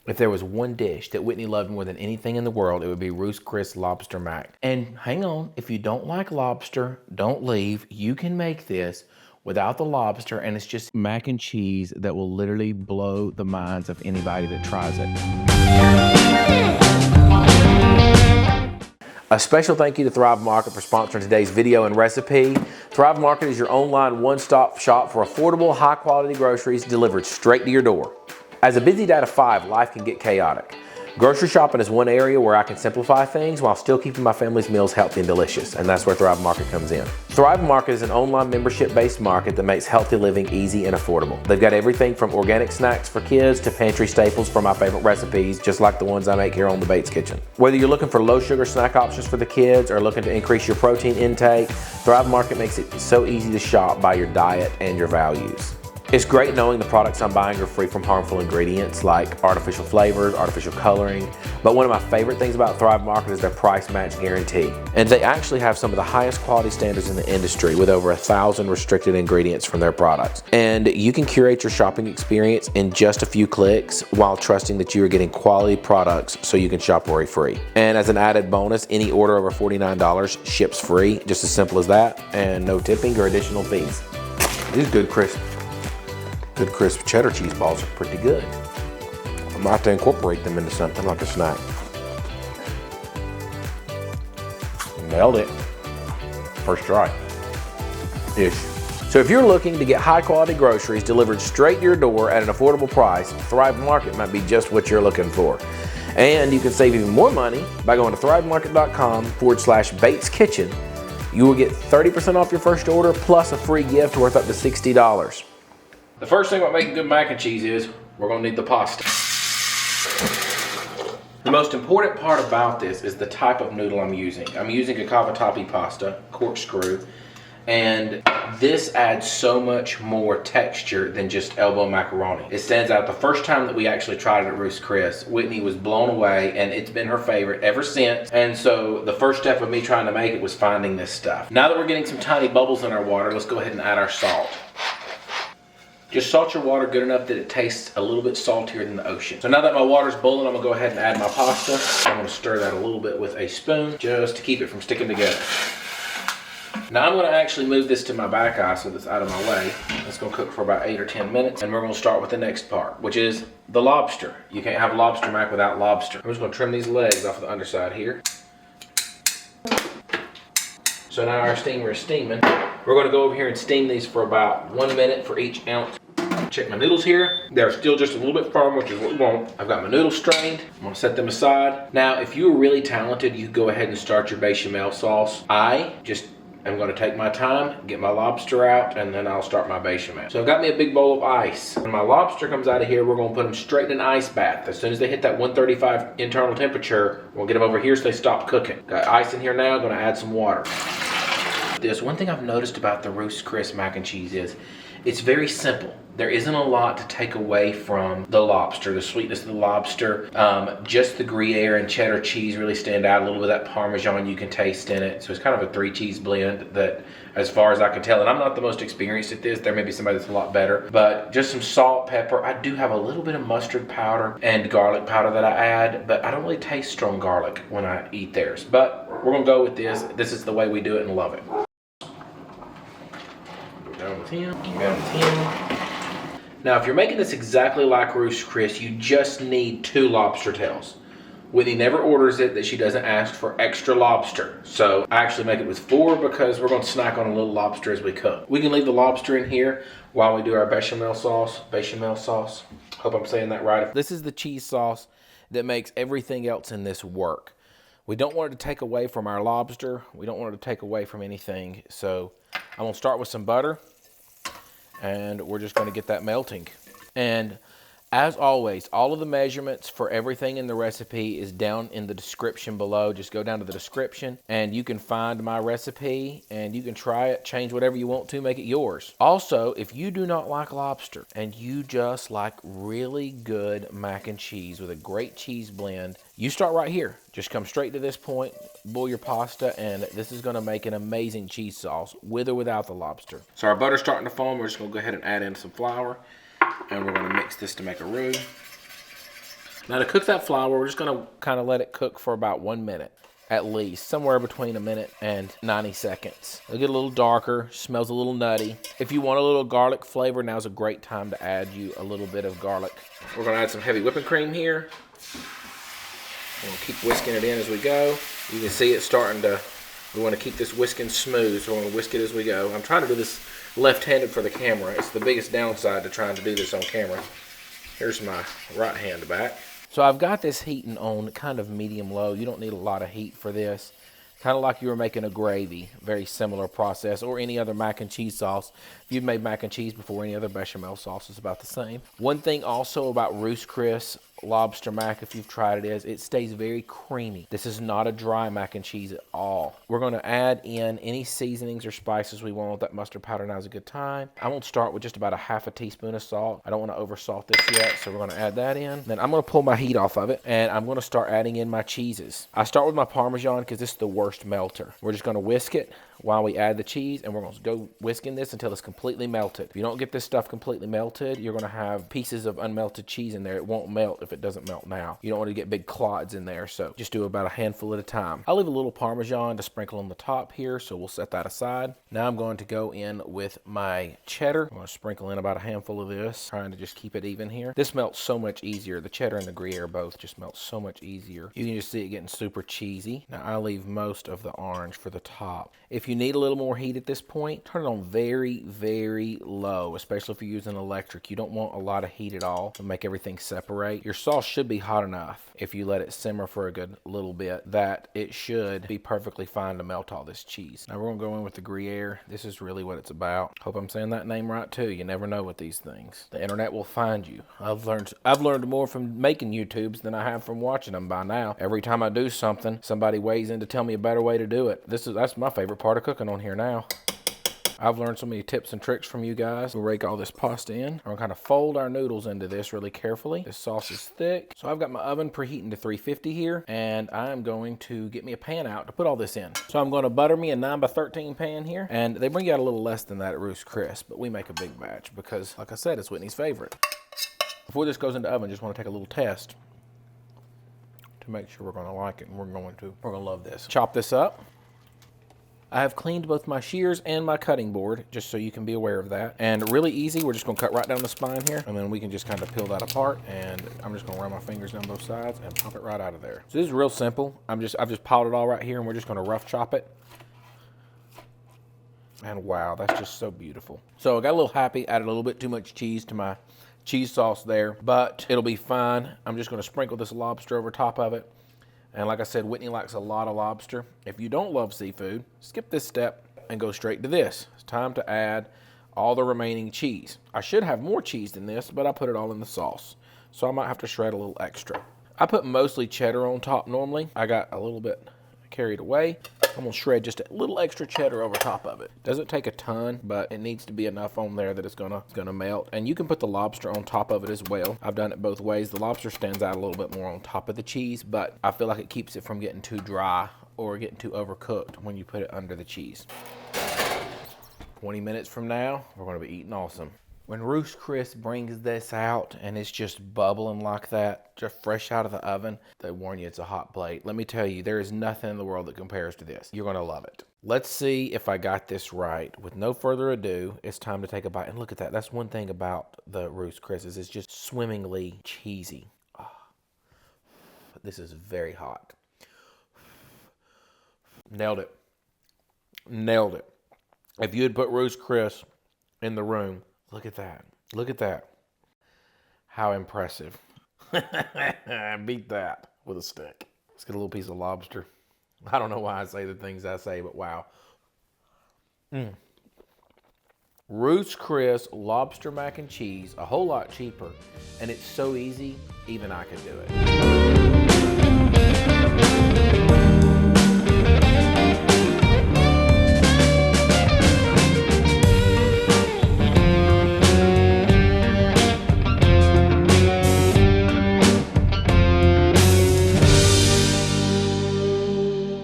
If there was one dish that Whitney loved more than anything in the world, it would be Ruth's Chris Lobster Mac. And hang on, if you don't like lobster, don't leave. You can make this without the lobster, and it's just mac and cheese that will literally blow the minds of anybody that tries it. A special thank you to Thrive Market for sponsoring today's video and recipe. Thrive Market is your online one-stop shop for affordable, high-quality groceries delivered straight to your door. As a busy dad of 5, life can get chaotic. Grocery shopping is one area where I can simplify things while still keeping my family's meals healthy and delicious, and that's where Thrive Market comes in. Thrive Market is an online membership-based market that makes healthy living easy and affordable. They've got everything from organic snacks for kids to pantry staples for my favorite recipes, just like the ones I make here on the Bates Kitchen. Whether you're looking for low-sugar snack options for the kids or looking to increase your protein intake, Thrive Market makes it so easy to shop by your diet and your values. It's great knowing the products I'm buying are free from harmful ingredients like artificial flavors, artificial coloring, but one of my favorite things about Thrive Market is their price match guarantee. And they actually have some of the highest quality standards in the industry with over 1,000 restricted ingredients from their products. And you can curate your shopping experience in just a few clicks while trusting that you are getting quality products so you can shop worry-free. And as an added bonus, any order over $49 ships free, just as simple as that, and no tipping or additional fees. These good crisp cheddar cheese balls are pretty good. I might have to incorporate them into something like a snack. Nailed it. First try. Ish. So if you're looking to get high quality groceries delivered straight to your door at an affordable price, Thrive Market might be just what you're looking for. And you can save even more money by going to thrivemarket.com/Bates Kitchen. You will get 30% off your first order plus a free gift worth up to $60. The first thing about making good mac and cheese is we're gonna need the pasta. The most important part about this is the type of noodle I'm using. I'm using a cavatappi pasta, corkscrew, and this adds so much more texture than just elbow macaroni. It stands out. The first time that we actually tried it at Ruth's Chris, Whitney was blown away, and it's been her favorite ever since. And so the first step of me trying to make it was finding this stuff. Now that we're getting some tiny bubbles in our water, let's go ahead and add our salt. Just salt your water good enough that it tastes a little bit saltier than the ocean. So now that my water's boiling, I'm gonna go ahead and add my pasta. I'm gonna stir that a little bit with a spoon just to keep it from sticking together. Now I'm gonna actually move this to my back eye so that's out of my way. It's gonna cook for about 8 or 10 minutes, and we're gonna start with the next part, which is the lobster. You can't have lobster mac without lobster. I'm just gonna trim these legs off of the underside here. So now our steamer is steaming. We're gonna go over here and steam these for about 1 minute for each ounce. Check my noodles here. They're still just a little bit firm, which is what we want. I've got my noodles strained. I'm gonna set them aside. Now, if you were really talented, you could go ahead and start your bechamel sauce. I just am gonna take my time, get my lobster out, and then I'll start my bechamel. So I've got me a big bowl of ice. When my lobster comes out of here, we're gonna put them straight in an ice bath. As soon as they hit that 135 internal temperature, we'll get them over here so they stop cooking. Got ice in here now, gonna add some water. This one thing I've noticed about the Ruth's Chris mac and cheese is it's very simple. There isn't a lot to take away from the lobster, the sweetness of the lobster. Just the Gruyere and cheddar cheese really stand out. A little bit of that Parmesan you can taste in it. So it's kind of a 3-cheese blend that, as far as I can tell, and I'm not the most experienced at this. There may be somebody that's a lot better, but just some salt, pepper. I do have a little bit of mustard powder and garlic powder that I add, but I don't really taste strong garlic when I eat theirs. But we're gonna go with this. This is the way we do it and love it. Down with him, down with him. Now, if you're making this exactly like Ruth's Chris, you just need 2 lobster tails. Whitney never orders it that she doesn't ask for extra lobster. So I actually make it with 4 because we're going to snack on a little lobster as we cook. We can leave the lobster in here while we do our bechamel sauce. Hope I'm saying that right. This is the cheese sauce that makes everything else in this work. We don't want it to take away from our lobster. We don't want it to take away from anything. So I'm gonna start with some butter, and we're just gonna get that melting. And as always, all of the measurements for everything in the recipe is down in the description below. Just go down to the description and you can find my recipe and you can try it, change whatever you want to, make it yours. Also, if you do not like lobster and you just like really good mac and cheese with a great cheese blend, you start right here. Just come straight to this point, boil your pasta, and this is gonna make an amazing cheese sauce with or without the lobster. So our butter's starting to foam. We're just gonna go ahead and add in some flour. And we're gonna mix this to make a roux. Now to cook that flour, we're just gonna kind of let it cook for about 1 minute. At least, somewhere between 1 minute and 90 seconds. It'll get a little darker, smells a little nutty. If you want a little garlic flavor, now's a great time to add you a little bit of garlic. We're gonna add some heavy whipping cream here. We're gonna keep whisking it in as we go. You can see it starting to, we wanna keep this whisking smooth, so we're gonna whisk it as we go. I'm trying to do this left-handed for the camera. It's the biggest downside to trying to do this on camera. Here's my right hand back. So I've got this heating on kind of medium low. You don't need a lot of heat for this. Kind of like you were making a gravy, very similar process, or any other mac and cheese sauce. If you've made mac and cheese before, any other bechamel sauce is about the same. One thing also about Ruth's Chris lobster mac, if you've tried it, is it stays very creamy. This is not a dry mac and cheese at all. We're going to add in any seasonings or spices we want. That mustard powder now is a good time. I'm going to start with just about a half a teaspoon of salt. I don't want to over salt this yet, so we're going to add that in. Then I'm going to pull my heat off of it, and I'm going to start adding in my cheeses. I start with my Parmesan because this is the worst melter. We're just going to whisk it while we add the cheese, and we're going to go whisking this until it's completely melted. If you don't get this stuff completely melted, you're going to have pieces of unmelted cheese in there. It won't melt if it doesn't melt now. You don't want to get big clods in there, so just do about a handful at a time. I'll leave a little Parmesan to sprinkle on the top here, so we'll set that aside. Now I'm going to go in with my cheddar. I'm going to sprinkle in about a handful of this, trying to just keep it even here. This melts so much easier. The cheddar and the Gruyere both just melt so much easier. You can just see it getting super cheesy. Now I leave most of the orange for the top. If you need a little more heat at this point, turn it on very, very low, especially if you're using electric. You don't want a lot of heat at all to make everything separate. Your sauce should be hot enough if you let it simmer for a good little bit that it should be perfectly fine to melt all this cheese. Now we're gonna go in with the Gruyere. This is really what it's about. Hope I'm saying that name right too. You never know with these things. The internet will find you. I've learned more from making YouTubes than I have from watching them by now. Every time I do something, somebody weighs in to tell me a better way to do it. That's my favorite part of cooking on here now. I've learned so many tips and tricks from you guys. We'll rake all this pasta in. We're gonna kind of fold our noodles into this really carefully. This sauce is thick. So I've got my oven preheating to 350 here, and I'm going to get me a pan out to put all this in. So I'm gonna butter me a 9x13 pan here, and they bring you out a little less than that at Ruth's Chris, but we make a big batch because, like I said, it's Whitney's favorite. Before this goes into the oven, just wanna take a little test to make sure we're gonna like it, and we're gonna love this. Chop this up. I have cleaned both my shears and my cutting board, just so you can be aware of that. And really easy, we're just gonna cut right down the spine here, and then we can just kind of peel that apart, and I'm just gonna run my fingers down both sides and pop it right out of there. So this is real simple. I've just piled it all right here, and we're just gonna rough chop it. And wow, that's just so beautiful. So I got a little happy, added a little bit too much cheese to my cheese sauce there, but it'll be fine. I'm just gonna sprinkle this lobster over top of it. And like I said, Whitney likes a lot of lobster. If you don't love seafood, skip this step and go straight to this. It's time to add all the remaining cheese. I should have more cheese than this, but I put it all in the sauce. So I might have to shred a little extra. I put mostly cheddar on top normally. I got a little bit carried away. I'm gonna shred just a little extra cheddar over top of it. Doesn't take a ton, but it needs to be enough on there that it's gonna melt. And you can put the lobster on top of it as well. I've done it both ways. The lobster stands out a little bit more on top of the cheese, but I feel like it keeps it from getting too dry or getting too overcooked when you put it under the cheese. 20 minutes from now, we're gonna be eating awesome. When Ruth's Chris brings this out and it's just bubbling like that, just fresh out of the oven, they warn you it's a hot plate. Let me tell you, there is nothing in the world that compares to this. You're gonna love it. Let's see if I got this right. With no further ado, it's time to take a bite. And look at that. That's one thing about the Ruth's Chris's. It's just swimmingly cheesy. Oh, this is very hot. Nailed it. Nailed it. If you had put Ruth's Chris in the room, look at that. Look at that. How impressive. Beat that with a stick. Let's get a little piece of lobster. I don't know why I say the things I say, but wow. Ruth's Chris lobster mac and cheese, a whole lot cheaper, and it's so easy, even I could do it.